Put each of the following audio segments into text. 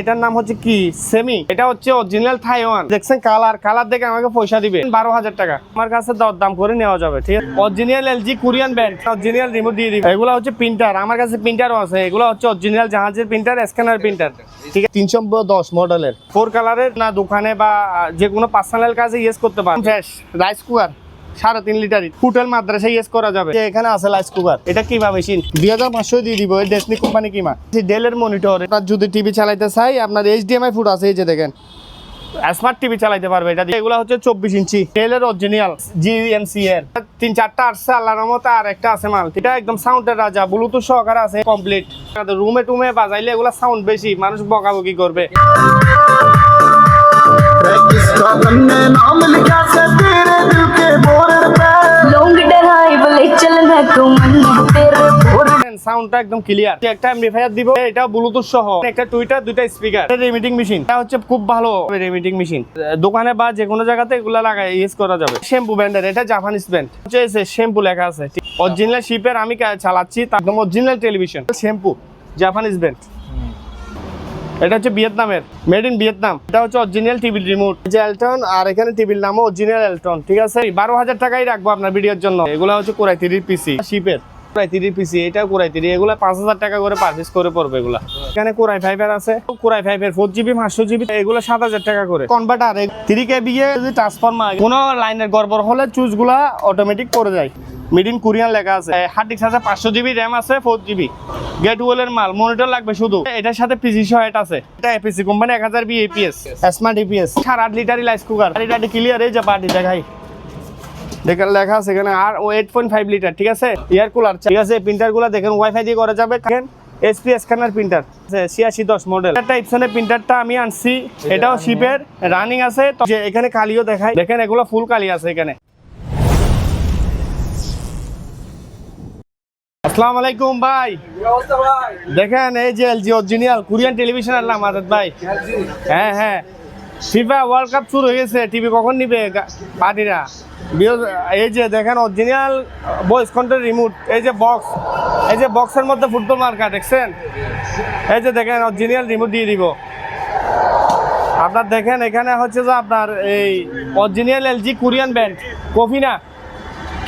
এটার নাম হচ্ছে কি সেমি, এটা হচ্ছে অরিজিনাল থাইওয়ান। দেখছেন কালার দেখে আমাকে পয়সা দিবে 12,000 টাকা। আমার কাছে দাম করে নেওয়া যাবে, ঠিক আছে। Original LG Korean brand, original remote দিয়ে দিবে। এগুলো হচ্ছে প্রিন্টার, আমার কাছে প্রিন্টারও আছে। এগুলো হচ্ছে অরিজিনাল জাহাজের প্রিন্টার, স্ক্যানার প্রিন্টার, ঠিক আছে। 310 মডেলের 4 কালারের, না দোকানে বা যে কোনো পার্সোনাল কাজে ইউজ করতে পারেন। Fresh rice cooker 3.5 litre hotel মাদ্রাসা ইউজ করা যাবে। এখানে আছে রাইস কুকার, এটা কিমা মেশিন 2500 দিয়ে দিব। ডেসনি কোম্পানি কিমা, ডেলের মনিটর। আপনার যদি টিভি চালাইতে চাই, আপনার HDMI ফুট আছে, এই যে দেখেন স্মার্ট টিভি চালাইতে পারবে এটা দিয়ে। এগুলো হচ্ছে 24 ইঞ্চি ডেলের অরিজিনাল GMC এর 3-4টা আসছে আল্লাহর রহমতে, আর একটা আছে মাল। এটা একদম সাউন্ডের রাজা, ব্লুটুথ সহকারে আছে কমপ্লিট। রুমে টুমে বাজাইলে এগুলো সাউন্ড বেশি, মানুষ বকাবকি করবে। সাউন্ডটা একদম ক্লিয়ার। একটা এমপ্লিফায়ার দিব, এটা ব্লুটুথ সহ, একটা টুইটার, দুইটা স্পিকার। রিমিটিং মেশিন, এটা হচ্ছে খুব ভালো রিমিটিং মেশিন। দোকানে বা যে কোনো জায়গাতে এগুলা লাগাই ইউজ করা যাবে। শ্যাম্পু ব্র্যান্ডের, এটা জাপানিজ ব্র্যান্ড, হচ্ছে শ্যাম্পু লেখা আছে। অরিজিনাল শিপের আমি চালাচ্ছি, একদম original television shampoo, Japanese brand. এটা হচ্ছে ভিয়েতনামের, মেড ইন ভিয়েতনাম। এটা হচ্ছে অরিজিনাল টিভি রিমোট, যে এলটন, আর এখানে টিভির নামও অরিজিনাল এলটন, ঠিক আছে। 12,000 টাকাই রাখবো আপনার ভিডিওর জন্য। এগুলো হচ্ছে কোরাই 3 পিসি শিপের, কোরাই 3 পিসি, এটা কোরাই 3। এগুলো 5,000 টাকা করে পারচেজ করে পড়বে এগুলা। এখানে কোরাই 5 এর আছে, কোরাই 5 এর 4GB 500GB, এগুলো 7,000 টাকা করে। কনভার্টার 3 KB যদি ট্রান্সফরমার কোনো লাইনের গড়বড় হলে চুজগুলা অটোমেটিক করে যায়। মেড ইন কোরিয়ান লেখা আছে। হার্ড ডিস্ক আছে, 500GB র্যাম আছে, 4GB। গেট ওয়েলের মাল, মনিটর লাগবে শুধু। এটার সাথে পিসি সহ এটা আছে। এটা APC company 1000 APS smart EPS। 8.5 litre rice cooker, এটা ক্লিয়ার। এই যে পার্টি দেখাই, দেখেন লেখা আছে এখানে। আর 8.5 লিটার, ঠিক আছে। এয়ার কুলার, ঠিক আছে। প্রিন্টারগুলো দেখেন ওয়াইফাই দিয়ে করা যাবে। দেখেন SP স্ক্যানার প্রিন্টার 8610 মডেল। একটা ইপসনের প্রিন্টারটা আমি আনছি, এটাও শিপের, রানিং আছে। তো যে এখানে কালিও দেখাই, দেখেন এগুলো ফুল কালি আছে এখানে। আসসালামু আলাইকুম ভাই। দেখেন এই যে LG অরিজিনাল কোরিয়ান টেলিভিশন আনলাম আজাদ ভাই। হ্যাঁ, ফিফা ওয়ার্ল্ড কাপ শুরু হয়ে গেছে, টিভি কখন নিবে পার্টিরা? এই যে দেখেন অরিজিনাল ভয়েস কন্ট্রোল রিমোট, এই যে বক্স, এই যে বক্সের মধ্যে ফুটবল মার্কা দেখছেন। এই যে দেখেন অরিজিনাল রিমোট দিয়ে দিব আপনার। দেখেন এখানে হচ্ছে যে আপনার এই original LG Korean brand. Coffee না,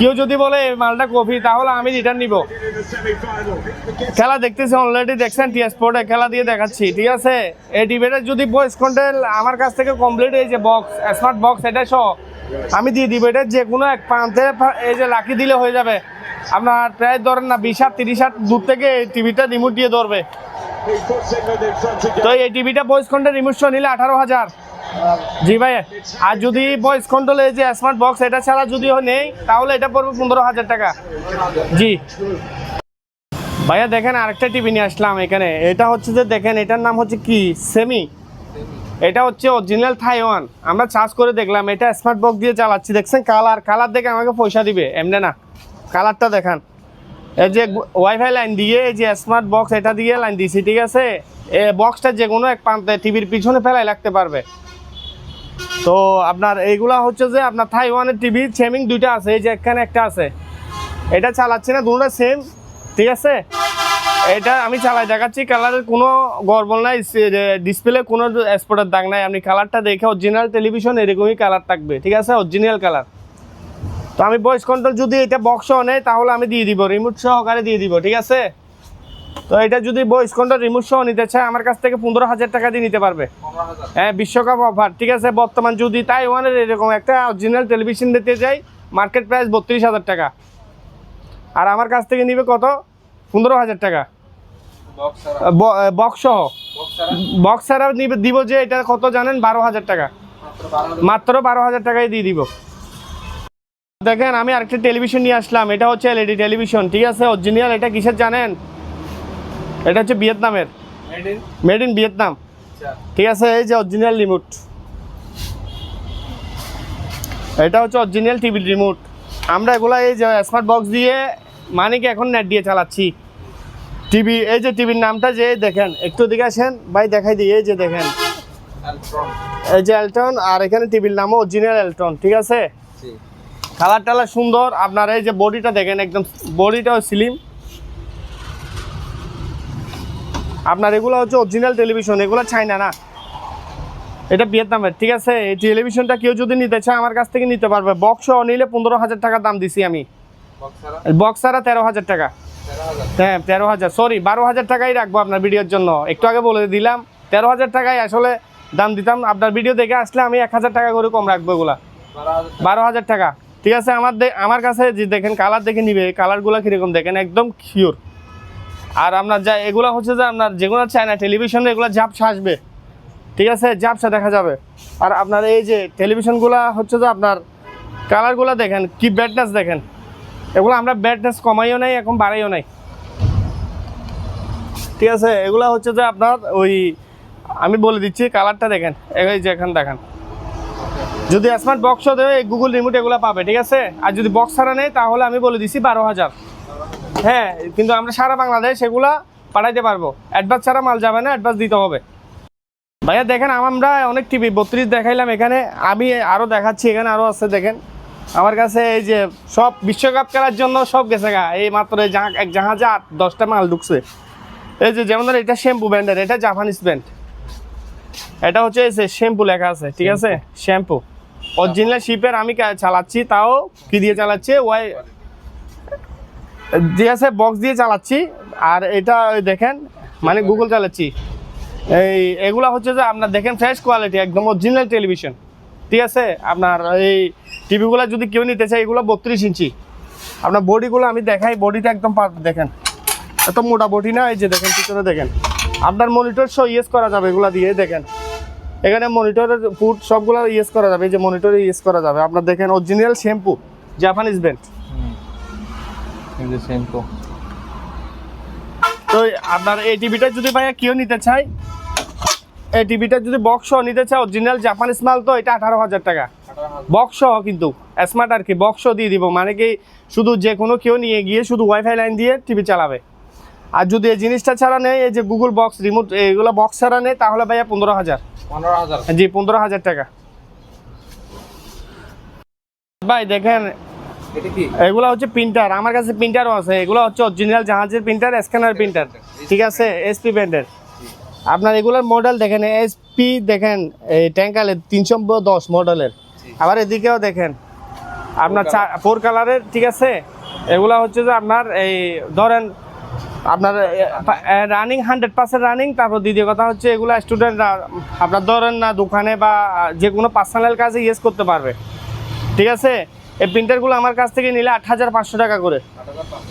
কেউ যদি বলে এই মালটা কফি, তাহলে আমি রিটার্ন নিব। খেলা দেখতেছি অলরেডি, দেখছেন টি স্পোর্টে খেলা দিয়ে দেখাচ্ছি, ঠিক আছে। এই টিভিটা যদি ভয়েস কন্ট্রোল আমার কাছ থেকে কমপ্লিট, এই যে বক্স, স্মার্ট বক্স, এটা সহ আমি দিয়ে দিব। এটা যে কোনো এক প্রান্তে এই যে লাকি দিলে হয়ে যাবে আপনার। প্রায় ধরেন না 20 হাত 30 হাত দূর থেকে এই টিভিটা রিমোট দিয়ে ধরবে। তো এই টিভিটা ভয়েস কন্ট্রোল রিমোট সহ নিলে 18,000। জি ভাই। আর যদি ভয়েস কন্ট্রোল এই যে স্মার্ট বক্স এটা ছাড়া যদি নেই, তাহলে এটা পড়বে 15,000 টাকা। জি ভাইয়া। দেখেন আরেকটা টিভি নিয়ে আসলাম এখানে। এটা হচ্ছে যে দেখেন, এটার নাম হচ্ছে কি সেমি, এটা হচ্ছে অরিজিনাল থাইওয়ান। আমরা চার্জ করে দেখলাম, এটা স্মার্ট বক্স দিয়ে চালাচ্ছি। দেখছেন কালার দেখে আমাকে পয়সা দিবে এমনি না। কালারটা দেখান, এই যে ওয়াইফাই লাইন দিয়ে, এই যে স্মার্ট বক্স এটা দিয়ে লাইন দিয়েছি, ঠিক আছে। এই বক্সটা যে কোনো এক প্রান্তে টিভির পিছনে ফেলাই রাখতে পারবে। তো আপনার এইগুলা হচ্ছে যে আপনার থাইওয়ানের টিভি সেমিং দুইটা আছে, এই যে এখানে একটা আছে, এটা চালাচ্ছি না, দুটোটা সেম, ঠিক আছে। এটা আমি চালাই দেখাচ্ছি, কালারের কোনো গড়বড় নাই, ডিসপ্লে কোনো স্পটের দাগ নাই। আপনি কালারটা দেখে অরিজিনাল টেলিভিশন এরকমই কালার থাকবে, ঠিক আছে, অরিজিনাল কালার। তো আমি ভয়েস কন্ট্রোল যদি এটা বক্স নেই, তাহলে আমি দিয়ে দিব, রিমোট সহকারে দিয়ে দিব, ঠিক আছে। তো এটা যদি ভয়েস কন্ট্রোল রিমোট সহ নিতে চায়, আমার কাছ থেকে 15,000 টাকা দিয়ে নিতে পারবে। হ্যাঁ, বিশ্বকাপ অফার, ঠিক আছে। বর্তমান যদি তাইওয়ানের এরকম একটা অরিজিনাল টেলিভিশন দিতে যাই, মার্কেট প্রাইস 32,000 টাকা। আর আমার কাছ থেকে নিবে কত? 15,000 টাকা বক্স সহ। বক্স ছাড়া নিবে দিব যে এটা কত জানেন? 12,000 টাকা, মাত্র 12,000 টাকায় দিয়ে দিব। দেখেন আমি আরেকটা টেলিভিশন নিয়ে আসলাম, এটা হচ্ছে LED টেলিভিশন, ঠিক আছে, অরিজিনাল। এটা কিসের জানেন? এটা হচ্ছে ভিয়েতনামের, মেড ইন ভিয়েতনাম, ঠিক আছে। এই যে অরিজিনাল রিমোট, এটা হচ্ছে অরিজিনাল টিভি রিমোট। আমরা এগুলা এই যে স্মার্ট বক্স দিয়ে মানে কি এখন নেট দিয়ে চালাচ্ছি টিভি। এই যে টিভির নামটা যে দেখেন, একটু দিকে আসেন ভাই, দেখাই দিই। এই যে দেখেন, এই যে এলটন, আর এখানে টিভির নামও অরিজিনাল এলটন, ঠিক আছে। কালার টালার সুন্দর। আপনার এই যে বডিটা দেখেন, একদম বডিটাও স্লিম। আপনার এগুলো হচ্ছে অরিজিনাল টেলিভিশন, এগুলো চায়না না, এটা ভিয়েতনামের। ঠিক আছে, এই টেলিভিশনটা কেউ যদি নিতে চায় আমার কাছ থেকে নিতে পারবে। বক্স নিলে 15,000 টাকা দাম দিছি আমি, বক্স ছাড়া 13,000 টাকা। হ্যাঁ 13,000, সরি 12,000 টাকাই রাখবো আপনার ভিডিওর জন্য। একটু আগে বলে দিলাম 13,000 টাকায় আসলে দাম দিতাম, আপনার ভিডিও দেখে আসলে আমি 1,000 টাকা করে কম রাখবো এগুলা, 12,000 টাকা। ঠিক আছে, আমার কাছে যে দেখেন কালার দেখে নিবে, কালারগুলো কীরকম দেখেন, একদম কিউর। আর আপনার যা এগুলো হচ্ছে যে আপনার যেগুলো চায় না টেলিভিশনে, এগুলো ঝাপসা আসবে, ঠিক আছে, ঝাপসা দেখা যাবে। আর আপনার এই যে টেলিভিশনগুলো হচ্ছে যে আপনার কালারগুলো দেখেন কি ব্রাইটনেস দেখেন, এগুলো আমরা ব্রাইটনেস কমাইও নাই এখন বাড়াইও নাই। ঠিক আছে, এগুলো হচ্ছে যে আপনার ওই আমি বলে দিচ্ছি কালারটা দেখেন, এই যে এখানে দেখেন, যদি স্মার্ট বক্সও দেয় গুগল রিমোট এগুলো পাবে। ঠিক আছে, আর যদি বক্স ছাড়া নেই তাহলে আমি বলে দিচ্ছি 12,000। হ্যাঁ, কিন্তু আমরা সারা বাংলাদেশ এগুলা পাঠাইতে পারবো, অ্যাডভান্স ছাড়া মাল যাবে না, অ্যাডভান্স দিতে হবে। ভাইয়া দেখেন আমরা অনেক টিভি 32 দেখাইলাম, এখানে আমি আরও দেখাচ্ছি, এখানে আরও আছে দেখেন আমার কাছে। এই যে সব বিশ্বকাপ খেলার জন্য সব গেছে গা, এই মাত্র এক জাহাজে 8-10টা মাল ঢুকছে। এই যে যেমন ধর এটা শ্যাম্পু ব্র্যান্ডের, এটা জাপানিজ ব্র্যান্ড, এটা হচ্ছে এই যে শ্যাম্পু লেখা আছে। ঠিক আছে, শ্যাম্পু অরিজিনাল শিপের আমি চালাচ্ছি, তাও কি দিয়ে চালাচ্ছি, ওয়াই দিয়ে আছে বক্স দিয়ে চালাচ্ছি। আর এটা দেখেন মানে গুগল চালাচ্ছি। এগুলা হচ্ছে যে আপনার দেখেন ফ্রেশ কোয়ালিটি, একদম অরিজিনাল টেলিভিশন। ঠিক আছে, আপনার এই টিভিগুলো যদি কেউ নিতে চায়, এগুলো 32 ইঞ্চি। আপনার বডিগুলো আমি দেখাই, বডিটা একদম দেখেন এত মোটা বডি না। এই যে দেখেন পিছনে দেখেন, আপনার মনিটর সব ইউজ করা যাবে এগুলা দিয়ে। দেখেন এখানে মনিটরের ফুট সবগুলো ইউজ করা যাবে, এই যে মনিটরে ইউজ করা যাবে। আপনার দেখেন original shampoo Japanese brand, shampoo. তো আপনার এই টিভিটা যদি ভাইয়া কেউ নিতে চায়, এই টিভিটা যদি বক্স নিতে চায় অরিজিনাল জাপানিজ মাল, তো এটা 18,000 টাকা বক্স, কিন্তু স্মার্ট আর কি বক্স দিয়ে দিব। মানে কি শুধু যে কোনো কেউ নিয়ে গিয়ে শুধু ওয়াইফাই লাইন দিয়ে টিভি চালাবে। আর যদি এই জিনিসটা ছাড়া নেই, এই যে গুগল বক্স রিমোট এগুলো বক্স ছাড়া নেই, তাহলে ভাইয়া 15,000। জি 15,000 টাকা। ভাই দেখেন এগুলো হচ্ছে প্রিন্টার, আমার কাছে প্রিন্টারও আছে। এগুলো হচ্ছে অরিজিনাল জাহাজের প্রিন্টার, স্ক্যানার প্রিন্টার। ঠিক আছে, এসপি ব্র্যান্ডের। আপনার এগুলোর মডেল দেখেন, এসপি দেখেন এই ট্যাঙ্কালের 310 মডেলের। আবার এদিকেও দেখেন আপনার 4 কালারের। ঠিক আছে, এগুলো হচ্ছে যে আপনার এই ধরেন আপনার রানিং 100% রানিং। তারপর দ্বিতীয় কথা হচ্ছে এগুলো স্টুডেন্টরা আপনার ধরেন না দোকানে বা যে কোনো পার্সোনাল কাজে ইউজ করতে পারবে। ঠিক আছে, এই প্রিন্টারগুলো আমার কাছ থেকে নিলে 8,500 টাকা করে।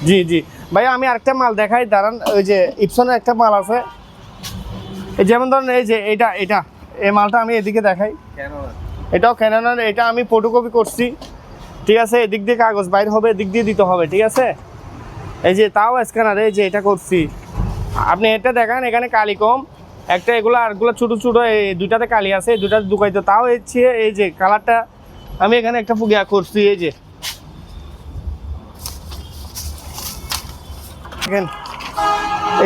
জি জি ভাই, আমি আরেকটা মাল দেখাই দাঁড়ান। ওই যে ইপসনের একটা মাল আছে, এই যেমন ধরেন এই যে এটা এই মালটা আমি এদিকে দেখাই, এটাও ক্যাননের। এটা আমি ফটোকপি করছি। ঠিক আছে, এদিক দিয়ে কাগজ বাইর হবে, এদিক দিয়ে দিতে হবে। ঠিক আছে, এই যে তাও স্ক্যানার, এই যে এটা করছি। আপনি এটা দেখান, এখানে কালি কম একটা, এগুলো আরগুলো ছোটো ছোটো, এই দুইটাতে কালি আছে, এই দুইটাতে দুকাইতো। তাও এই যে কালারটা আমি এখানে একটা ফুগিয়া করছি, এই যে দেখেন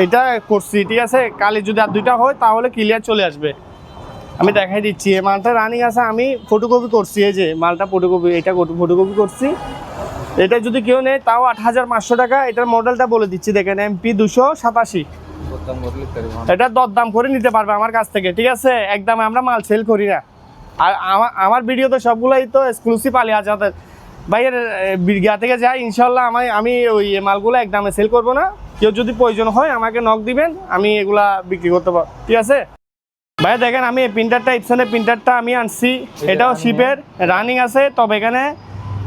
এটা করছি। ঠিক আছে, কালি যদি আর দুইটা হয় তাহলে ক্লিয়ার চলে আসবে। আমি দেখাই দিচ্ছি, এই মালটা রানিং আছে, আমি ফটোকপি করছি। এই যে মালটা ফটোকপি, এটা ফটোকপি করছি। এটা যদি কেউ নেয় তাও 8,500 টাকা। এটার মডেলটা বলে দিচ্ছি, দেখেন MP 287। এটা দরদাম করে নিতে পারবে আমার কাছ থেকে। ঠিক আছে, একদম আমরা মাল সেল করি না। আর আমার ভিডিও তো সবগুলোই তো এক্সক্লুসিভ আলিয়া যাদের ভাইয়ের বিজ্ঞা থেকে যায়। ইনশাল্লাহ আমি ওই মালগুলো একদমে সেল করব না। কেউ যদি প্রয়োজন হয় আমাকে নক দিবেন, আমি এগুলা বিক্রি করতে পারবো। ঠিক আছে ভাইয়া, দেখেন আমি এই প্রিন্টারটা ইপসনের প্রিন্টারটা আমি আনছি, এটাও শিপের রানিং আছে। তবে এখানে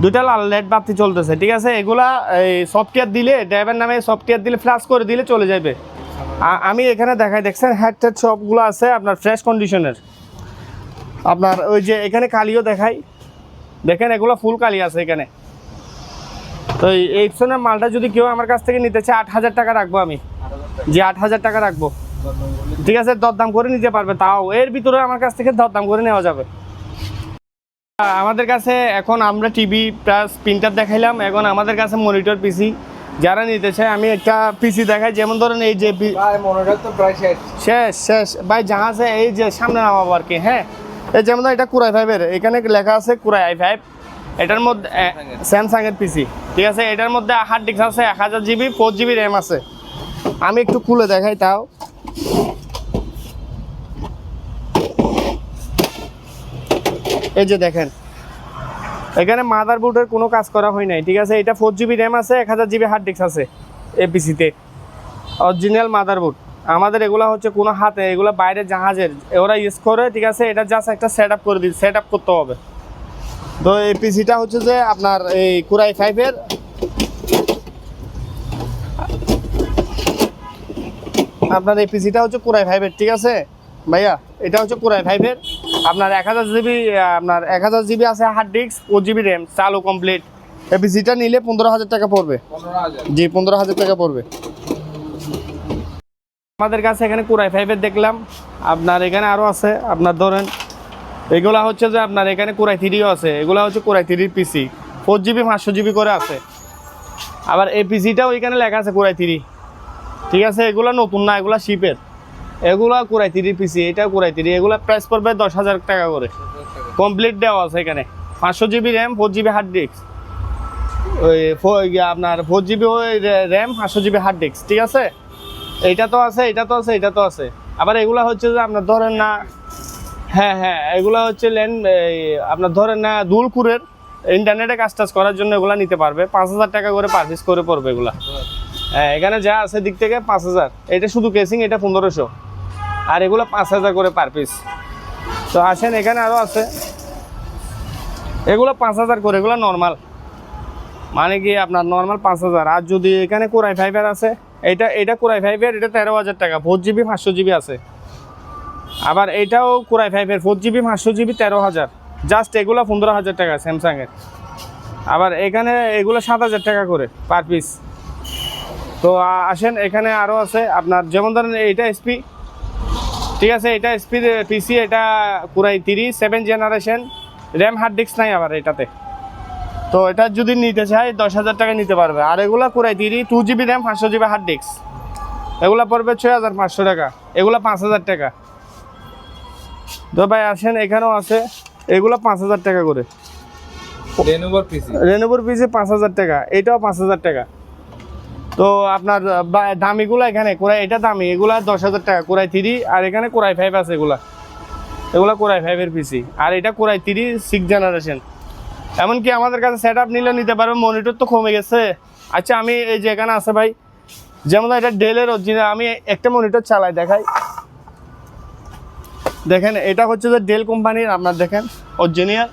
দুটা লাল লাইট বাতি চলতেছে। ঠিক আছে, এগুলা এই সফটওয়্যার দিলে, ড্রাইভার নামে সফটওয়্যার দিলে ফ্ল্যাশ করে দিলে চলে যাবে। আমি এখানে দেখাই, দেখছেন হেডসেট সবগুলো আছে আপনার ফ্রেশ কন্ডিশনের। আপনার ওই যে এখানে কালিও দেখাই, দেখেন এগুলো ফুল কালি আছে এখানে। তো এই ইপসনের মালটা যদি কেউ আমার কাছ থেকে নিতে চায় 8,000 টাকা রাখবো আমি। জি 8,000 টাকা রাখবো। ঠিক আছে, দরদাম করে নিতে পারবে, তাও এর ভিতরে আমার কাছ থেকে দরদাম করে নেওয়া যাবে। আমাদের কাছে এখন আমরা টিভি প্লাস প্রিন্টার দেখাইলাম, এখন আমাদের কাছে মনিটর পিসি যারা নিতে চায় আমি একটা পিসি দেখাই। যেমন ধরেন এই যে মনিটর তো প্রায় শেষ ভাই, জাহাজে এই যে সামনে নামাবো আর কি। হ্যাঁ, এই যেমন এটা কুরাই 5-এর, এখানে লেখা আছে কুরাই i5। এটার মধ্যে স্যামসাংয়ের পিসি। ঠিক আছে, এটার মধ্যে হার্ড ডিস্ক আছে 1000 GB, 4 GB র্যাম আছে। আমি একটু খুলে দেখাই তাও। এই যে দেখেন এখানে মাদারবোর্ডের কোনো কাজ করা হয় নাই, ঠিক আছে। এটা 4 জিবি র্যাম আছে, 1000 জিবি হার্ড ডিস্ক আছে এপিসিতে, অরিজিনাল মাদারবোর্ড। আমাদের এগুলা হচ্ছে কোনো হাতে, এগুলো বাইরে জাহাজের ওরা ইউজ করে, ঠিক আছে। এটা জাস্ট একটা সেট আপ করে দিই, সেট আপ করতে হবে। তো এই পিসিটা হচ্ছে যে আপনার এই কোরাই 5-এর আপনার এই পিসিটা হচ্ছে কোরাই 5-এর, ঠিক আছে ভাইয়া। এটা হচ্ছে কোরাই 5-এর আপনার 1000 জিবি, আপনার 1000 জিবি আছে হার্ড ডিস্ক, 4 জিবি র্যাম, চালু কমপ্লিট। এই পিসিটা নিলে 15,000 টাকা পড়বে। 15,000? জি 15,000 টাকা পড়বে। আমাদের কাছে এখানে কোরাই 5-এর দেখলাম, আপনার এখানে আরও আছে। আপনার ধরেন এগুলা হচ্ছে যে আপনার এখানে কোরাই 3ও আছে, এগুলা হচ্ছে কোরাই 3 পিসি, 4 জিবি 500 জিবি করে আছে। আবার এই পিসিটাও এখানে লেখা আছে কোরাই 3, ঠিক আছে। এগুলো নতুন না, এগুলা শিপের, এগুলা কোরাই 3 পিসি, এটাও কোরাই 3। এগুলা প্রাইস পড়বে 10,000 টাকা করে, কমপ্লিট দেওয়া আছে এখানে। 500 GB RAM, 4 GB hard disk, ওই আপনার 4 জিবি ওই র্যাম, 500 জিবি হার্ড ডিস্ক, ঠিক আছে। এইটা তো আছে, এটা তো আছে, এটা তো আছে। আবার এগুলা হচ্ছে যে আপনার ধরেন না, হ্যাঁ হ্যাঁ, এগুলা হচ্ছে আপনার ধরেন না দুলকুরের ইন্টারনেটে কাজ টাজ করার জন্য এগুলা নিতে পারবে। 5,000 টাকা করে পার পিস করে পড়বে এগুলা। হ্যাঁ, এখানে যা আছে দিক থেকে 5,000, এটা শুধু কেসিং, এটা 1500, আর এগুলো 5,000 করে পার পিস। তো আসেন এখানে আরও আছে, এগুলো 5,000 করে, এগুলো নর্মাল, মানে কি আপনার নর্মাল 5,000। আর যদি এখানে কোরাই 5-এর আছে, এটা কোরাই 5-এর, এটা 13,000 টাকা, 4 জিবি 500 জিবি আছে। আবার এটাও কোরাই 5-এর, 4 জিবি 500 জিবি, 13,000। জাস্ট এগুলো 15,000 টাকা স্যামসাংয়ের। আবার এখানে এগুলো 7,000 টাকা করে পার পিস। তো আসেন এখানে আরও আছে আপনার, যেমন ধরেন এইটা এসপি, ঠিক আছে। এটা এসপি পিসি, এটা core i 3 7 generation, RAM hard disk নাই আবার এটাতে। তো এটা যদি নিতে চাই 10,000 টাকা নিতে পারবে। আর এগুলো core i 3 2 GB RAM, 500 GB hard disk, এগুলো পড়বে 6,500 টাকা, এগুলো 5,000 টাকা। তো ভাই আসেন এখানেও আছে, এগুলো 5,000 টাকা করে। রেনোভোর পিসি 5,000 টাকা, এটাও 5,000 টাকা। তো আপনার দামিগুলো এখানে কোরাই, এটা দামি, এগুলা 10,000 টাকা কোরাই 3। আর এখানে কোরাই 5 আছে, এগুলা কোরাই 5-এর পিসি। আর এটা কোরাই 3 6 জেনারেশন। এমনকি আমাদের কাছে সেট আপ নিলে নিতে পারবে, মনিটর তো কমে গেছে। আচ্ছা আমি এই যে এখানে আছে ভাই, যেমন এটা ডেলের অরিজিনাল, আমি একটা মনিটর চালাই দেখাই। দেখেন এটা হচ্ছে যে ডেল কোম্পানির, আপনার দেখেন অরিজিনাল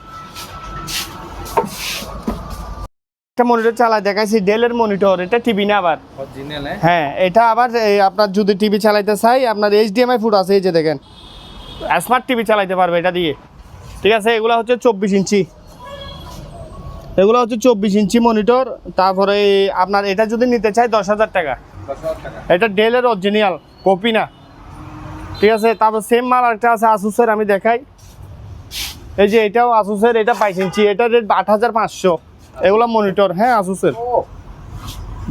একটা মনিটর চালাই দেখাইছি, ডেলের মনিটর। এটা টিভি না আবার অরিজিনাল? হ্যাঁ, এটা আবার আপনার যদি টিভি চালাইতে চাই, আপনার HDMI ফুট আছে, এই যে দেখেন স্মার্ট টিভি চালাইতে পারবে এটা দিয়ে, ঠিক আছে। এগুলো হচ্ছে 24 ইঞ্চি, এগুলো হচ্ছে 24 ইঞ্চি মনিটর। তারপরে আপনার এটা যদি নিতে চাই 10,000 টাকা। এটা ডেলের অরিজিনাল, কপি না, ঠিক আছে। তারপর সেম মাল একটা আছে আসুসের, আমি দেখাই। এই যে এটাও আসুসের, এটা 22 ইঞ্চি, এটা রেট 8,500। এগুলো মনিটর, হ্যাঁ আসুসের,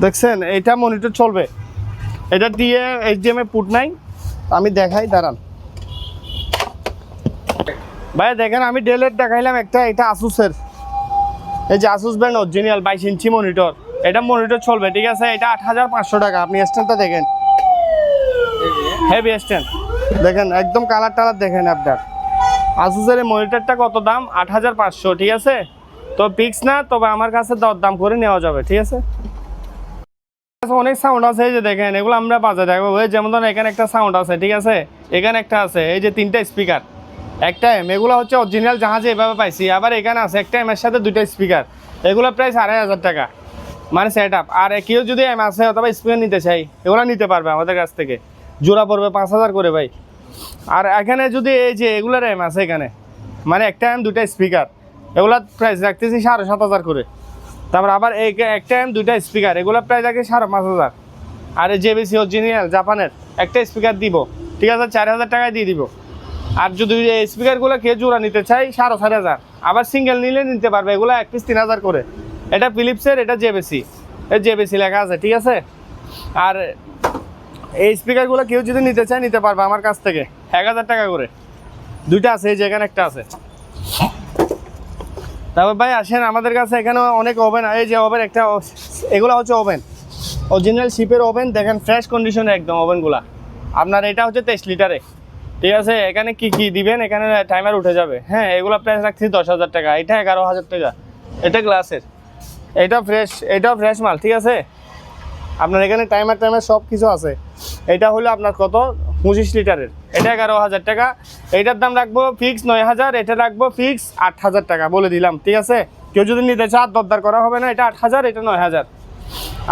দেখছেন এটা মনিটর চলবে। এটা দিয়ে HDMI পুট নাই, আমি দেখাই, দাঁড়ান ভাই। দেখেন আমি ডেলের দেখাইলাম একটা, এটা আসুসের, এই যে Asus brand original 22 inch monitor, এটা মনিটর চলবে, ঠিক আছে। এটা 8,500 টাকা। আপনি স্ট্যান্ডটা দেখেন, হেভি স্ট্যান্ড দেখেন, একদম কালার টালার দেখেন আপনার। আসুসের এই মনিটরটা কত দাম? 8,500, ঠিক আছে। তো ফিক্স না, তবে আমার কাছে দাম করে নেওয়া যাবে, ঠিক আছে। অনেক সাউন্ড আছে, এই যে দেখেন, এগুলো আমরা বাজারে দেখবো। যেমন ধরেন এখানে একটা সাউন্ড আছে, ঠিক আছে, এখানে একটা আছে, এই যে 3টা স্পিকার, একটা এম, এগুলো হচ্ছে অরিজিনাল জাহাজে এভাবে পাইছি। আবার এখানে আছে একটা এমের সাথে 2টা স্পিকার, এগুলো প্রায় 2,500 টাকা, মানে সেট আপ। আর কেউ যদি এম আছে অথবা স্পিকার নিতে চাই, এগুলো নিতে পারবে আমাদের কাছ থেকে, জোড়া পড়বে 5,000 করে ভাই। আর এখানে যদি এই যে এগুলোর এম আছে এখানে, মানে একটা এম 2টা স্পিকার, এগুলোর প্রাইস রাখতেছি 7,500 করে। তারপর আবার এই একটা এম 2টা স্পিকার, এগুলো প্রাইস রাখি 5,500। আর এই JVC অরিজিনাল জাপানের একটা স্পিকার দিব, ঠিক আছে, 4,000 টাকায় দিয়ে দিব। আর যদি এই স্পিকারগুলো কেউ জোড়া নিতে চাই 4,500। আবার সিঙ্গেল নিলে নিতে পারবে, এগুলো এক পিস 3,000 করে। এটা ফিলিপসের, এটা JVC, এই JVC লেখা আছে, ঠিক আছে। আর এই স্পিকারগুলো কেউ যদি নিতে চায় নিতে পারবে আমার কাছ থেকে 1,000 টাকা করে। 2টা আছে, এই যে এখানে একটা আছে। তারপর ভাই আসেন আমাদের কাছে এখানে অনেক ওভেন, এই যে ওভেন একটা, এগুলো হচ্ছে ওভেন অরিজিনাল শিপের ওভেন, দেখেন ফ্রেশ কন্ডিশনে একদম ওভেনগুলা, আপনার এটা হচ্ছে 23 লিটারে, ঠিক আছে। এখানে কি কি দিবেন, এখানে টাইমার উঠে যাবে। হ্যাঁ, এগুলো প্রাইস রাখছি 10,000 টাকা, এটা 11,000 টাকা, এটা গ্লাসের, এটাও ফ্রেশ মাল, ঠিক আছে। আপনার এখানে টাইমার সব কিছু আছে। এটা হলো আপনার কত, 25 লিটারের, এটা 11,000 টাকা। এইটার দাম রাখবো ফিক্স 9,000, এটা রাখবো ফিক্স 8,000 টাকা বলে দিলাম, ঠিক আছে। কেউ যদি নিতে চায় দরদার করা হবে না, এটা 8,000, এটা 9,000।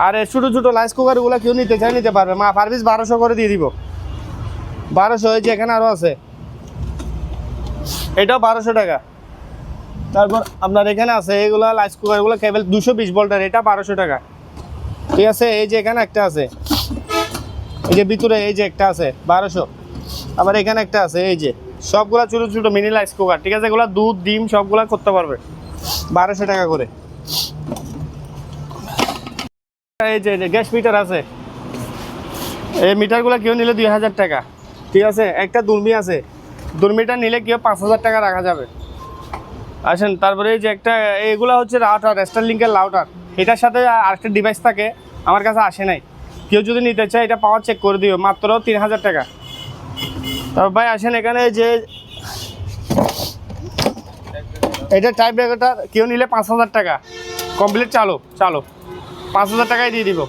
আর ছোটো ছোটো রাইস কুকারগুলো কেউ নিতে চায় নিতে পারবে, মা পার পিস 1200 করে দিয়ে দিব, 1200 হয়েছে। এখানে আরও আছে, এটাও 1200 টাকা। তারপর আপনার এখানে আছে এগুলো রাইস কুকারগুলো কেবল 220 ভোল্টের, এটা 1200 টাকা, ঠিক আছে। এই যে এখানে একটা আছে, এই যে ভিতরে এই যে একটা আছে 1200। আবার এখানে একটা আছে, এই যে সবগুলা ছোটো ছোটো মিনি রাইস কুকার, ঠিক আছে। এগুলো দুধ ডিম সবগুলা করতে পারবে, 1200 টাকা করে। এই যে গ্যাস মিটার আছে, এই মিটারগুলো কেউ নিলে 2,000 টাকা, ঠিক আছে। একটা দুর্মি আছে, দুর্মিটা নিলে কেউ 5,000 টাকা রাখা যাবে। আসেন, তারপরে এই যে একটা, এইগুলো হচ্ছে রাউটার, স্টারলিংকের রাউটার, এটার সাথে আরেকটা ডিভাইস থাকে, আমার কাছে আসে নাই। কেউ যদি নিতে চায় এটা পাওয়ার চেক করে দিও, মাত্র 3,000 টাকা। তারপর ভাই আসেন এখানে যে এটা টাইপ ব্রেকারটা কেউ নিলে 5,000 টাকা কমপ্লিট, চালো 5,000 টাকায় দিয়ে দিব।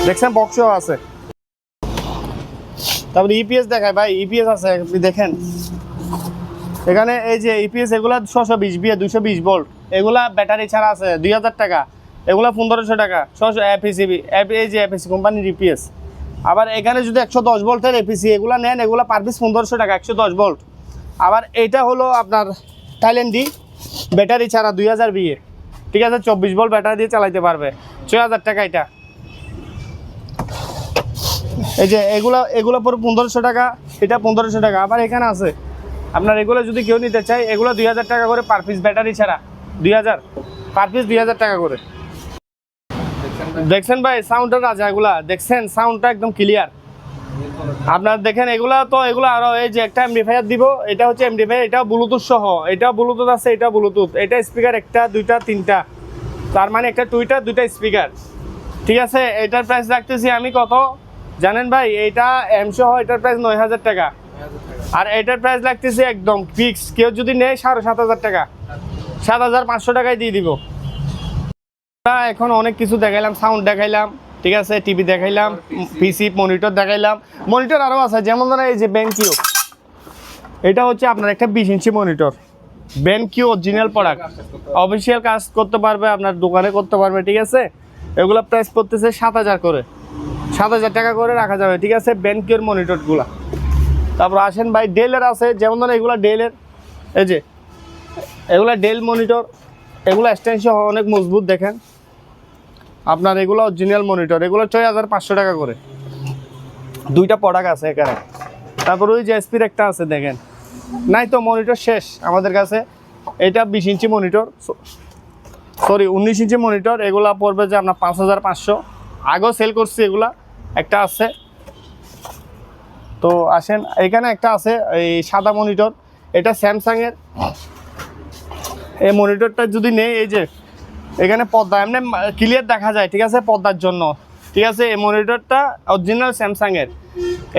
দেখছেন বক্সও আছে। তারপরে ইপিএস দেখায় ভাই, ইপিএস আছে, আপনি দেখেন এখানে এই যে ইপিএস, এগুলা 620 বিয়ে 220 ভোল্ট, এগুলা ব্যাটারি ছাড়া আছে 2,000 টাকা, এগুলা 1,500 টাকা। 600 এপিসিবি, এই যে এপিসি কোম্পানির ইপিএস। আবার এখানে যদি 110 ভোল্টের এপিসি এগুলা নেন, এগুলা পার পিস 1,500 টাকা, 110 ভোল্ট। আবার এইটা হলো আপনার থাইল্যান্ডি, ব্যাটারি ছাড়া 2,000 বিয়ে, ঠিক আছে। 24 ভোল্ট ব্যাটারি দিয়ে চালাইতে পারবে, 6,000 টাকা এটা। এই যে এগুলো পরে 1,500 টাকা, এটা 1,500 টাকা। আবার এখানে আছে আপনার, এগুলো যদি কেউ নিতে চায় এগুলো 2,000 টাকা করে পার পিস, ব্যাটারি ছাড়া 2,000 পার পিস, 2,000 টাকা করে। দেখছেন ভাই সাউন্ডটা রাজা, এগুলা দেখছেন সাউন্ডটা একদম ক্লিয়ার। আপনার দেখেন এগুলো আরো, এই যে একটা এমডিফায়ার দিব, এটা হচ্ছে এমডিফায়ার, এটাও ব্লুটুথ সহ, এটাও ব্লুটুথ আছে, এটাও ব্লুটুথ। এটা স্পিকার একটা, দুইটা, তিনটা, তার মানে একটা টুইটার, দুইটা স্পিকার, ঠিক আছে। এটার প্রাইস রাখতেছি আমি কত জানেন ভাই, এটা এম সহ এটার প্রাইস 9,000 টাকা। আর এটার প্রাইস লাগতেছে একদম ফিক্স, কেউ যদি নেয় 7,500 টাকা, 7,500 টাকায় দিয়ে দিব। এখন অনেক কিছু দেখাইলাম, সাউন্ড দেখাইলাম, ঠিক আছে, টিভি দেখাইলাম, পিসি মনিটর দেখাইলাম। মনিটর আরও আছে, যেমন ধরেন এই যে BenQ, এটা হচ্ছে আপনার একটা 20 inch monitor, BenQ original product, official কাজ করতে পারবে, আপনার দোকানে করতে পারবে, ঠিক আছে। এগুলো প্রাইস করতেছে 7,000 করে, 7,000 টাকা করে রাখা যাবে, ঠিক আছে, BenQ-এর মনিটরগুলা। তারপর আসেন ভাই ডেলের আছে, যেমন ধরেন এগুলো ডেলের, এই যে এগুলা ডেল মনিটর, এগুলো এক্সটেনশন অনেক মজবুত, দেখেন আপনার এগুলো অরিজিনাল মনিটর, এগুলো 6,500 টাকা করে, দুইটা প্রোডাক্ট আছে এখানে। তারপর ওই যে এসপির একটা আছে, দেখেন নাই তো, মনিটর শেষ আমাদের কাছে। এটা 20 inch monitor, sorry 19 inch monitor, এগুলা পড়বে যে আপনার 5,500, আগেও সেল করছি, এগুলা একটা আছে। তো আসেন এখানে একটা আছে এই সাদা মনিটর, এটা স্যামসাংয়ের। এই মনিটরটা যদি নেই, এই যে এখানে পর্দা এমনি ক্লিয়ার দেখা যায়, ঠিক আছে, পর্দার জন্য, ঠিক আছে। এই মনিটরটা অরিজিনাল স্যামসাংয়ের,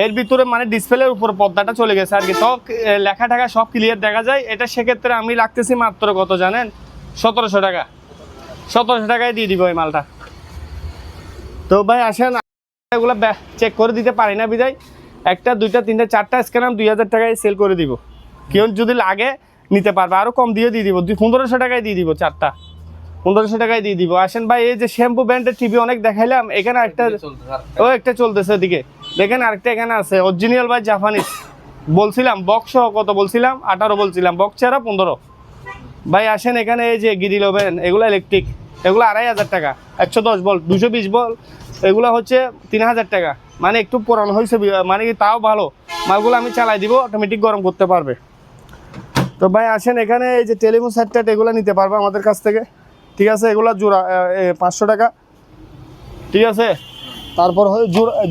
এর ভিতরে মানে ডিসপ্লের উপর পর্দাটা চলে গেছে আর কি, তো লেখা টাকা সব ক্লিয়ার দেখা যায়। এটা সেক্ষেত্রে আমি রাখতেছি মাত্র কত জানেন, 1,700 টাকা, 1,700 টাকায় দিয়ে দিব এই মালটা। তো ভাই আসেন, এগুলো চেক করে দিতে পারি না বিদায়, একটা, দুইটা, তিনটা, চারটা স্ক্যানার 2,000 টাকায় সেল করে দিব। কেউ যদি লাগে নিতে পারবে, আরও কম দিয়ে দিব, 1,500 টাকায় দিয়ে দিব, চারটা 1,500 টাকায় দিয়ে দিব। আসেন ভাই, এই যে শ্যাম্পু ব্র্যান্ডের টিভি অনেক দেখাইলাম, এখানে একটা একটা চলতেছে এদিকে, দেখেন আরেকটা এখানে আছে অরিজিনাল ভাই, জাপানিজ। বলছিলাম বক্স সহ কত বলছিলাম, 18 বলছিলাম, বক্স ছাড়া 15। ভাই আসেন এখানে এই যে গ্রিল ওভেন, এগুলো ইলেকট্রিক, এগুলো 2,500 টাকা, 110 ভোল্ট, 220 ভোল্ট, এগুলো হচ্ছে 3,000 টাকা। মানে একটু পুরানো হয়েছে, মানে কি তাও ভালো মালগুলো, আমি চালাই দিব, অটোমেটিক গরম করতে পারবে। তো ভাই আসেন এখানে এই যে টেলিফোন সেট এগুলো নিতে পারবে আমাদের কাছ থেকে, ঠিক আছে। এগুলো জোড়া 500 টাকা, ঠিক আছে। তারপর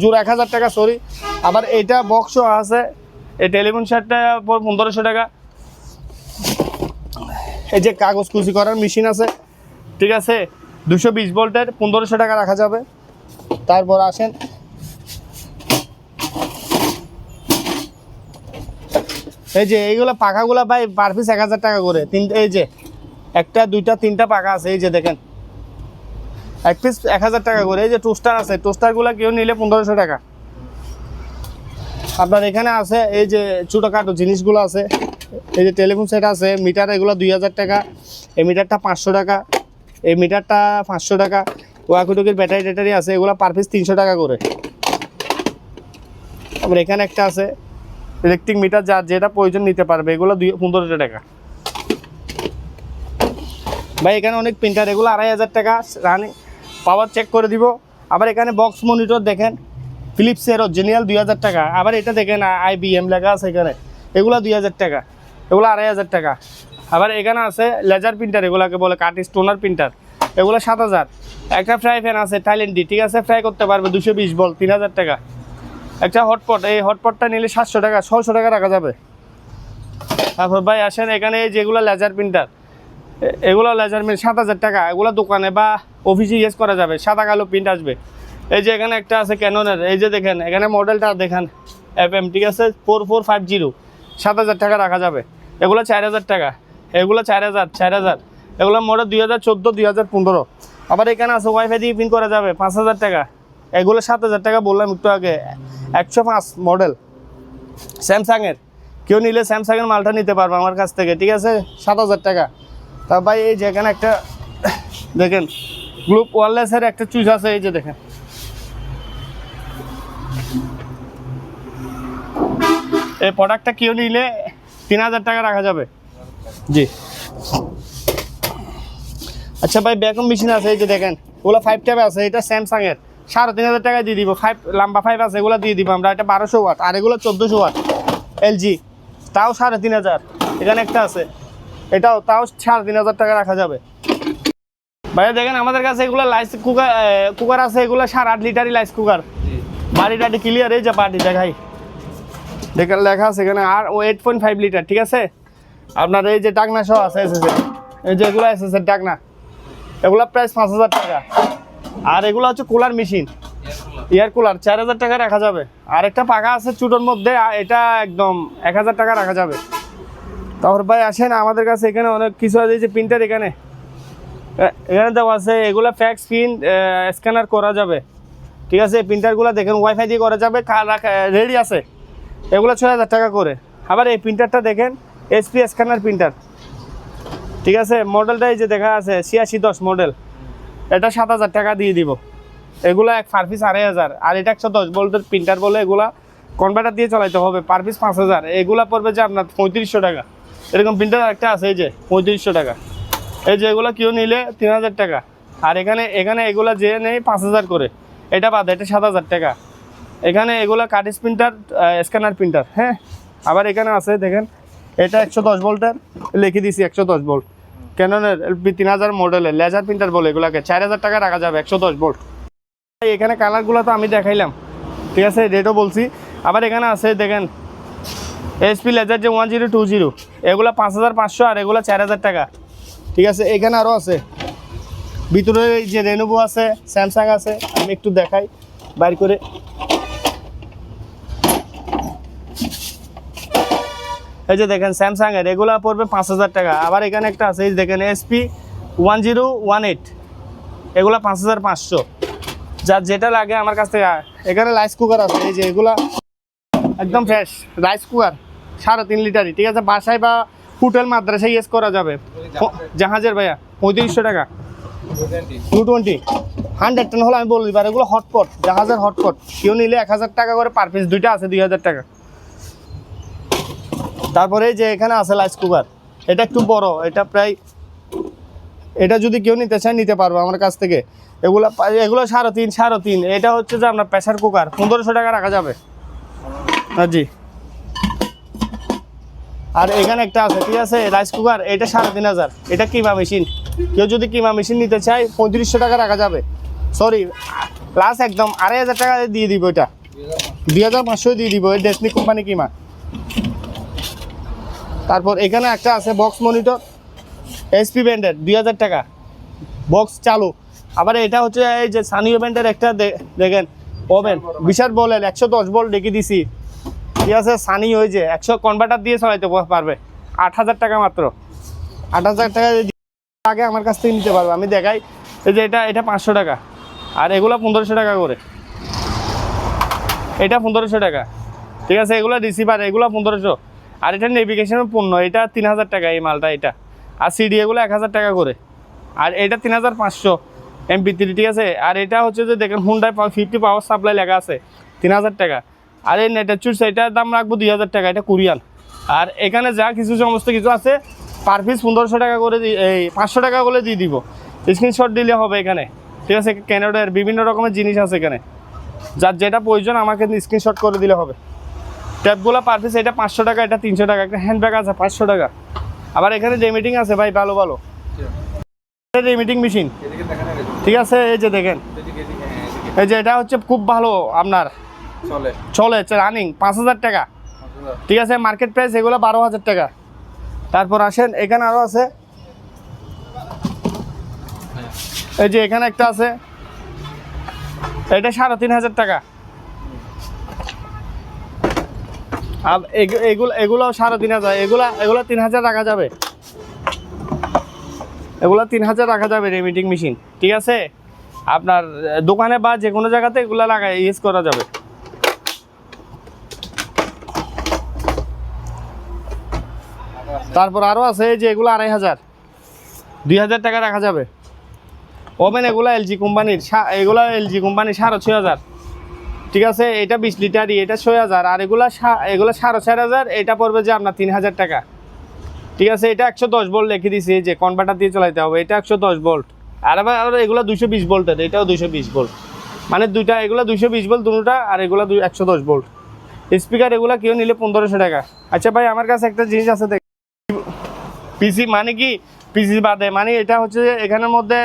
জোড়া 1,000 টাকা, সরি। আবার এইটা বক্সও আছে, এই টেলিফোন সেটটা 1,500 টাকা। এই যে কাগজ কুচি করার মেশিন আছে, ঠিক আছে, 220 ভোল্টের, 1,500 টাকা রাখা যাবে। তারপর আসেন এই যে এইগুলো পাখাগুলো ভাই পার পিস 1000 টাকা করে। এই যে একটা দুইটা তিনটা পাখা আছে, এই যে দেখেন এক পিস 1000 টাকা করে। এই যে টোস্টার আছে, টোস্টারগুলো কেউ নিলে 1500 টাকা। আপনার এখানে আছে এই যে ছোটোখাটো জিনিসগুলো আছে, এই যে টেলিফোন সেট আছে, মিটার এগুলো 2000 টাকা, এই মিটারটা 500 টাকা, এই মিটারটা 500 টাকা। ওয়াকিটকির ব্যাটারি ট্যাটারি আছে, এগুলো পার পিস 300 টাকা করে। আবার এখানে একটা আছে ইলেকট্রিক মিটার, যার যেটা প্রয়োজন নিতে পারবে, এগুলো 1500 টাকা। ভাই এখানে অনেক প্রিন্টার, এগুলো 2500 টাকা রানিং, পাওয়ার চেক করে দিব। আবার এখানে বক্স মনিটর দেখেন ফিলিপসের অরিজিনাল 2000 টাকা। আবার এটা দেখেন IBM লেখা আছে এখানে, এগুলো 2000 টাকা, এগুলো 2500 টাকা। আবার এখানে আছে লেজার প্রিন্টার, এগুলোকে বলে কাট স্টোনার প্রিন্টার, এগুলো 7000। একটা ফ্রাই প্যান আছে থাইল্যান্ডি, ঠিক আছে, ফ্রাই করতে পারবে 220 ভোল্ট, 3000 টাকা। একটা হটপট, এই হটপটটা নিলে 700 টাকা, 600 টাকা রাখা যাবে। তারপর ভাই আসেন এখানে যেগুলো লেজার প্রিন্টার, এগুলো লেজার প্রিন্ট 7000 টাকা। এগুলো দোকানে বা অফিসে ইউজ করা যাবে, সাদা কালো প্রিন্ট আসবে। এই যে এখানে একটা আছে ক্যাননের, এই যে দেখেন এখানে মডেলটা দেখেন FM, ঠিক আছে, 4450, 7000 টাকা রাখা যাবে। এগুলো 4000 টাকা, এগুলো 4000। এগুলো মডেল 2014 2015। আবার এখানে আছে ওয়াইফাই দিয়ে পিন করা যাবে, 5000 টাকা। এগুলো 7000 টাকা বললাম একটু আগে, 105 মডেল স্যামসাংয়ের। কেউ নিলে স্যামসাংয়ের মালটা নিতে পারবে আমার কাছ থেকে, ঠিক আছে, 7000 টাকা। তা ভাই এই যে এখানে একটা দেখেন গ্লুপ ওয়ারলেসের একটা চুজ আছে, এই যে দেখেন, এই প্রোডাক্টটা কেউ নিলে 3000 টাকা রাখা যাবে। জি আচ্ছা ভাই ব্যাকম মেশিন আছে, এই যে দেখেন ওগুলো 5 ট্যাবে আছে, এটা স্যামসাংয়ের, 3500 টাকায় দিয়ে দিব। 5 লম্বা 5 আছে, এগুলো দিয়ে দিব আমরা, এটা 1200 ওয়াট, আর এগুলো 1400 ওয়াট LG, তাও 3500। এখানে একটা আছে, এটাও তাও 3500 টাকা রাখা যাবে। ভাইয়া দেখেন আমাদের কাছে এগুলো রাইস কুকার আছে, এগুলো 8.5 লিটারই রাইস কুকার। বাড়িটা ক্লিয়ার, এই যে বাড়ি দেখাই, দেখেন লেখা আছে এখানে, আর 8.5 লিটার, ঠিক আছে। আপনার এই যে ডাকনা সহ আছে এসএস, এই যে এগুলো এসএস এর ডাকনা, এগুলো প্রাইস 5000 টাকা। আর এগুলো হচ্ছে কুলার মেশিন, এয়ার কুলার, 4000 টাকা রাখা যাবে। আর একটা পাখা আছে চুটোর মধ্যে, এটা একদম 1000 টাকা রাখা যাবে। তারপর ভাই আসেন আমাদের কাছে এখানে অনেক কিছু আছে, যে প্রিন্টার এখানে দেওয়া আছে, এগুলো ফ্যাক্স প্রিন্ট স্ক্যানার করা যাবে, ঠিক আছে। প্রিন্টারগুলো দেখেন ওয়াইফাই দিয়ে করা যাবে, রেডি আছে, এগুলো 6000 টাকা করে। আবার এই প্রিন্টারটা দেখেন SP স্ক্যানার প্রিন্টার, ঠিক আছে, মডেলটা এই যে দেখা আছে 8610 মডেল, এটা 7000 টাকা দিয়ে দিব। এগুলো এক পার পিস 2500, আর এটা 110 ভোল্টের প্রিন্টার বলে, এগুলা কনভার্টার দিয়ে চালাইতে হবে, পার পিস 5000। এগুলা পড়বে যে আপনার 3500 টাকা। এরকম প্রিন্টার একটা আছে, এই যে 3500 টাকা। এই যে এগুলো কেউ নিলে 3000 টাকা। আর এখানে এগুলা যে নেই 5000 করে, এটা বাদ, এটা 7000 টাকা। এখানে এগুলো কাটিস প্রিন্টার, স্ক্যানার প্রিন্টার, হ্যাঁ। আবার এখানে আছে দেখেন, এটা 110 ভোল্টের, লিখে দিছি 110 ভোল্ট, ক্যাননের LP 3000 মডেলের লেজার প্রিন্টার বলে, এগুলোকে 4000 টাকা রাখা যাবে, 110 ভোল্ট। এখানে কালারগুলো তো আমি দেখাইলাম, ঠিক আছে, রেটও বলছি। আবার এখানে আছে দেখেন SP লেজার যে 1020, এগুলো 5500, আর এগুলো 4000 টাকা, ঠিক আছে। এখানে আরও আছে ভিতরে, এই যে রেনোভো আছে, স্যামসাং আছে, আমি একটু দেখাই বাইর করে। এই যে দেখেন স্যামসাংয়ের, এগুলো পড়বে 5000 টাকা। আবার এখানে একটা আছে, এই দেখেন SP 1018, এগুলো 5500, যার যেটা লাগে আমার কাছ থেকে। এখানে রাইস কুকার আছে, এই যে এগুলা একদম ফ্রেশ রাইস কুকার, 3.5 লিটারই, ঠিক আছে, বাসায় বা হোটেল মাদ্রাসায় ইউজ করা যাবে। জাহাজের ভাইয়া 3500 টাকা, 220 110 হলো আমি বলে দিবার। এগুলো হটপট, জাহাজের হটপট, কেউ নিলে 1000 টাকা করে পার পিস, দুইটা আছে 2000 টাকা। তারপরে যে এখানে আছে রাইস কুকার, এটা একটু বড়, এটা প্রায়, এটা যদি কেউ নিতে চায় নিতে পারবো আমার কাছ থেকে। এগুলো 3.5, এটা হচ্ছে যে আপনার প্রেসার কুকার, 1500 টাকা রাখা যাবে। জি। আর এখানে একটা আছে, ঠিক আছে, রাইস কুকার, এটা 3500, এটা কিমা মেশিন। কেউ যদি কিমা মেশিন নিতে চায় 3500 টাকা রাখা যাবে। সরি, লাস্ট একদম 2500 টাকা দিয়ে দিব, এটা 2500 দিয়ে দিব, এই ডেসনি কোম্পানি কিমা। তারপর এখানে একটা আছে বক্স মনিটর, SP ব্র্যান্ডের, 2000 টাকা, বক্স চালু। আবার এটা হচ্ছে এই যে সানিও ব্র্যান্ডের একটা দেখেন ওভেন, বিশাল বলেন 110 ভোল্ট ডেকে দিছি, ঠিক আছে সানি ওই যে 100 কনভার্টার দিয়ে চালাইতে পারবে 8,000 টাকা মাত্র। 8,000 টাকা আগে আমার কাছ থেকে নিতে পারবে। আমি দেখাই এই যে এটা 500 টাকা, আর এগুলো 1500 টাকা করে। এটা 1500 টাকা, ঠিক আছে। এগুলো রিসিভার, এগুলো 1500। আর এটা নেভিগেশনের পণ্য, এটা 3000 টাকা এই মালটা এটা। আর সিডি এগুলো 1000 টাকা করে। আর এটা 3500 MP3, ঠিক আছে। আর এটা হচ্ছে যে দেখেন হুন্ডাই 50 পাওয়ার সাপ্লাই লেখা আছে, 3000 টাকা। আর এই নেটের চুজ এটার দাম রাখবো 2000 টাকা, এটা কোরিয়ান। আর এখানে যা কিছু সমস্ত কিছু আছে পার পিস 1500 টাকা করে, এই 500 টাকা করে দিয়ে দিব। স্ক্রিনশট দিলে হবে এখানে, ঠিক আছে। ক্যানাডার বিভিন্ন রকমের জিনিস আছে এখানে, যার যেটা প্রয়োজন আমাকে স্ক্রিনশট করে দিলে হবে। ট্যাপগুলো পার পিস এটা 500 টাকা, এটা 300 টাকা। একটা হ্যান্ডব্যাগ আছে 500 টাকা। আবার এখানে রেমিটিং আছে ভাই, ভালো ভালো রেমিটিং মেশিন, ঠিক আছে। এই যে দেখেন, এই যে এটা হচ্ছে খুব ভালো, আপনার চলে রানিং 5000 টাকা, ঠিক আছে। মার্কেট প্রাইস এগুলো 12,000 টাকা। তারপর আসেন এখানে আরও আছে, এই যে এখানে একটা আছে, এটা 3500 টাকা। আর এগুলো 3500, এগুলো 3000 রাখা যাবে, এগুলো 3000 রাখা যাবে রেমিটিং মেশিন, ঠিক আছে। আপনার দোকানে বা যে কোনো জায়গাতে এগুলো লাগাই ইউজ করা যাবে। তারপর আরও আছে যে এগুলো 2500, 2000 টাকা রাখা যাবে। ওভেন এগুলো এলজি কোম্পানির, এগুলো এলজি কোম্পানির 6500, ঠিক আছে। এটা 20 লিটারই, এটা 6000। আর এগুলো 4500, এটা পড়বে যে আপনার 3000 টাকা, ঠিক আছে। এটা 110 ভোল্ট লিখে দিয়েছি, এই যে কনভার্টার দিয়ে চালাইতে হবে। এটা 110 ভোল্ট। আর আবার এগুলো 220 ভোল্টের, এটাও 220 ভোল্ট, মানে দুইটা এগুলো 220 ভোল্ট দুটোটা, আর এগুলো 110 ভোল্ট। স্পিকার এগুলো কেউ নিলে 1500 টাকা। আচ্ছা ভাই, আমার কাছে একটা জিনিস আছে, পিসি মানে কি, পিসি বাদে মানে এটা হচ্ছে এখানের মধ্যে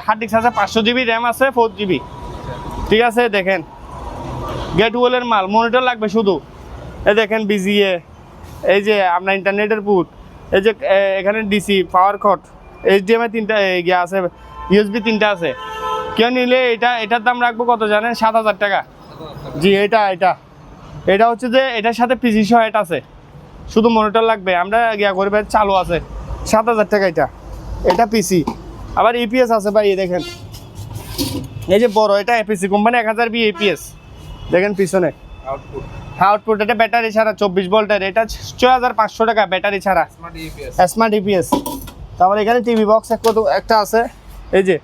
হার্ড ডিস্ক আছে, 500 জিবি র্যাম আছে, 4 জিবি, ঠিক আছে। দেখেন গেট ওয়েলের মাল, মনিটর লাগবে শুধু। এই দেখেন বিজিএ, এই যে আপনার ইন্টারনেটের পুট, এই যে এখানে ডিসি পাওয়ার কট, HDMI 3টা গিয়ে আছে, USB 3টা আছে। কেউ নিলে এটার দাম রাখবো কত জানেন? 7000 টাকা। জি, এটা হচ্ছে যে এটার সাথে পিসি সহ এটা আছে, শুধু মনিটর লাগবে। আমরা গিয়া করবে চালু আছে, 7000 টাকা এটা পিসি। আবার ইপিএস আছে ভাই, দেখেন এই যে বড়, এটা এপিসি কোম্পানি 1000B ইপিএস, দেখেন পিছনে আউটপুট। এটা ব্যাটারি ছাড়া 24 ভোল্টের, এটা 6500 টাকা ব্যাটারি ছাড়া, স্মার্ট ইপিএস। তারপর এখানে টিভি বক্স একটা আছে, এই যে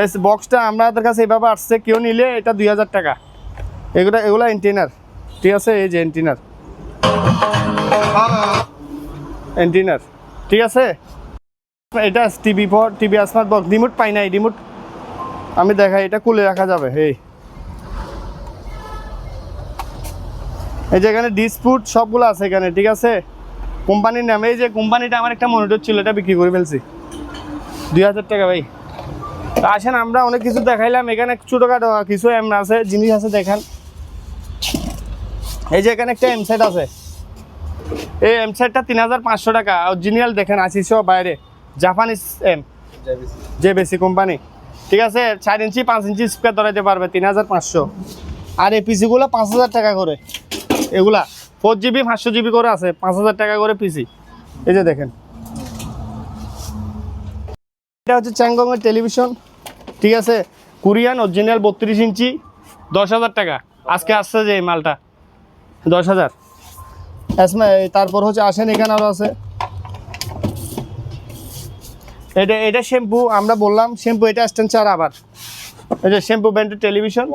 এই বক্সটা আমাদের কাছে এইভাবে আসছে, কেউ নিলে এটা 2000 টাকা। এগুলো এন্টিনার, ঠিক আছে। এই যে এন্টিনার, ঠিক আছে। এটা টিভি স্মার্ট বক্স, রিমোট পাই নাই, রিমোট আমি দেখাই, এটা খুলে রাখা যাবে। এই যে এখানে ডিসপুট সবগুলো আছে এখানে, ঠিক আছে। কোম্পানির নাম, এই যে কোম্পানিটা আমার একটা মনিটর ছিল, এটা বিক্রি করে ফেলছি 2000 টাকা ভাই। তো আসেন, আমরা অনেক কিছু দেখাইলাম, এখানে ছোটোখাটো কিছু আছে জিনিস আছে, দেখেন। এই যে এখানে একটা এমসেট আছে, এই এমসেটটা 3500 টাকা অরিজিনাল, দেখেন 80 বাইরে, জাপানিজ JVC কোম্পানি, ঠিক আছে। 4 ইঞ্চি 5 ইঞ্চি স্পিকার ধরাইতে পারবে, 3500। আর এই পিসিগুলো 5000 টাকা করে, এগুলা 4 জিবি 500 জিবি করে আছে, 5000 টাকা করে পিসি। এই যে দেখেন, এটা হচ্ছে চ্যাংগংয়ের টেলিভিশন, ঠিক আছে। কোরিয়ান অরিজিনাল 32 ইঞ্চি, 10,000 টাকা। আজকে আসছে যে এই মালটা 10,000। তারপর হচ্ছে আসেন, এখানে আরও আছে, এটা শ্যাম্পু, আমরা বললাম শ্যাম্পু, এটা স্ট্যান্ড ছাড়া। আবার এই যে শ্যাম্পু ব্র্যান্ডের টেলিভিশন,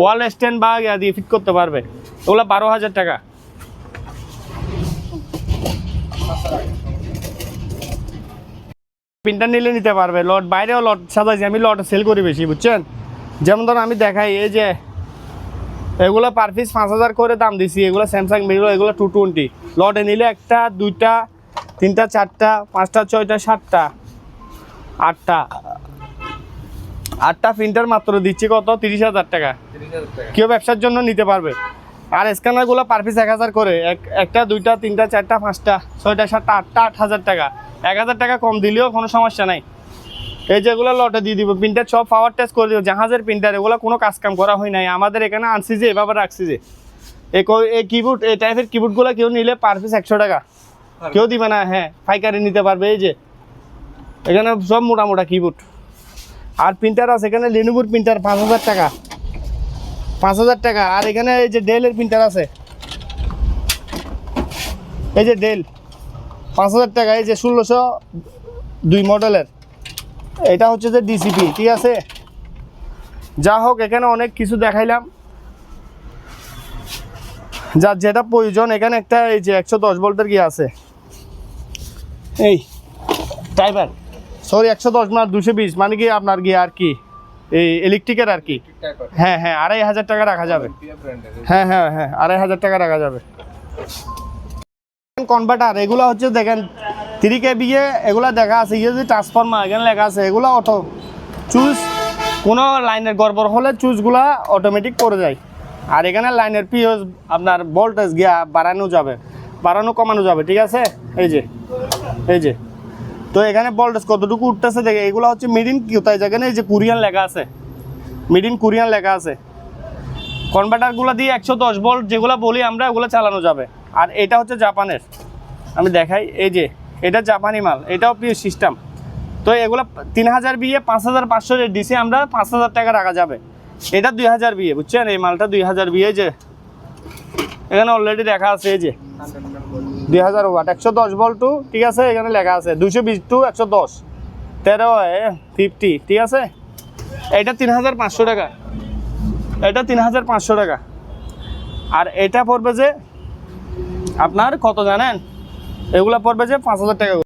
ওয়াল স্ট্যান্ড বা দিয়ে ফিট করতে পারবে, ওগুলো 12,000 টাকা। প্রিন্টার নিলে নিতে পারবে, লট বাইরেও লট সাজাইছি আমি, লট সেল করি বেশি, বুঝছেন। যেমন ধরুন আমি দেখাই, এই যে এগুলো পার পিস 5000 করে দাম দিছি। এগুলো স্যামসাং মিরো, এগুলো 220। লটে নিলে 1টা 2টা 3টা 4টা 5টা 6টা 7টা 8টা প্রিন্টার মাত্র দিচ্ছি কত? 30,000 টাকা। কেউ ব্যবসার জন্য নিতে পারবে। আর স্ক্যানারগুলো পার পিস 1000 করে, 1টা 2টা 3টা 4টা 5টা 6টা 7টা 8টা 8000 টাকা। 1000 টাকা কম দিলেও কোনো সমস্যা নাই। এই যেগুলো লটে দিয়ে দিব, প্রিন্টার সব পাওয়ার টেস্ট করে দিব, জাহাজের প্রিন্টার, এগুলো কোনো কাজ কাম করা হয় নাই, আমাদের এখানে আনছি যে এভাবে রাখছি যে, এই কিবোর্ড এই টাইপের কিবোর্ডগুলো কেউ নিলে পার পিস 100 টাকা, কেউ দিবে না। হ্যাঁ, পাইকারি নিতে পারবে। এই যে এখানে সব মোটা মোটা কিবোর্ড। আর প্রিন্টার আছে এখানে, লেনোভোর প্রিন্টার 5000 টাকা, 5000 টাকা। আর এখানে এই যে ডেলের প্রিন্টার আছে, এই যে ডেল 5000 টাকা। এই যে 1602 মডেলের, এটা হচ্ছে যে ডিসিপি, ঠিক আছে। যা হোক, এখানে অনেক কিছু দেখাইলাম, যার যেটা প্রয়োজন। এখানে একটা এই যে 110 ভোল্টের কি আছে, এই টাইপার, সরি 110 না 220, মানে কি আপনার গিয়ে আর কি এই ইলেকট্রিকের আর কি। হ্যাঁ হ্যাঁ, 2500 টাকা রাখা যাবে। হ্যাঁ হ্যাঁ হ্যাঁ, 2500 টাকা রাখা যাবে। কনভার্টার এগুলো হচ্ছে দেখেন 3 kVA, এগুলা দেখা আছে। ইয়ে যে ট্রান্সফরমার এখানে লেখা আছে, এগুলো অটো চুজ, কোনো লাইনের গড়বড় হলে চুজগুলা অটোমেটিক করে যায়। আর এখানে লাইনের পিওস আপনার ভোল্টেজ গিয়া বাড়ানো যাবে, বাড়ানো কমানো যাবে, ঠিক আছে। এই যে তো এখানে ভোল্টেজ কতটুকু উঠতেছে দেখে, এগুলো হচ্ছে মেড ইন কোথায়, যেখানে এই যে কোরিয়ান লেখা আছে, মেড ইন কোরিয়ান লেখা আছে। কনভার্টারগুলো দিয়ে 110 ভোল্ট যেগুলো বলি আমরা, ওগুলো চালানো যাবে। আর এটা হচ্ছে জাপানের, আমি দেখাই। এই যে এটা জাপানি মাল, এটাও পিওর সিস্টেম। তো এগুলো 3000 বিয়ে 5500 রেট দিছি আমরা, 5000 টাকা রাখা যাবে। এটা 2000 বিয়ে, বুঝছেন, এই মালটা 2000 বিয়ে। যে এখানে অলরেডি লেখা আছে, এই যে 2000 ওয়াট 110 ভোল্ট, ঠিক আছে। এখানে লেখা আছে 220 টু 110 1350, ঠিক আছে। এটা 3500 টাকা, এটা 3500 টাকা। আর এটা পড়বে যে আপনার কত জানেন, এগুলা পড়বে যে 5000 টাকা।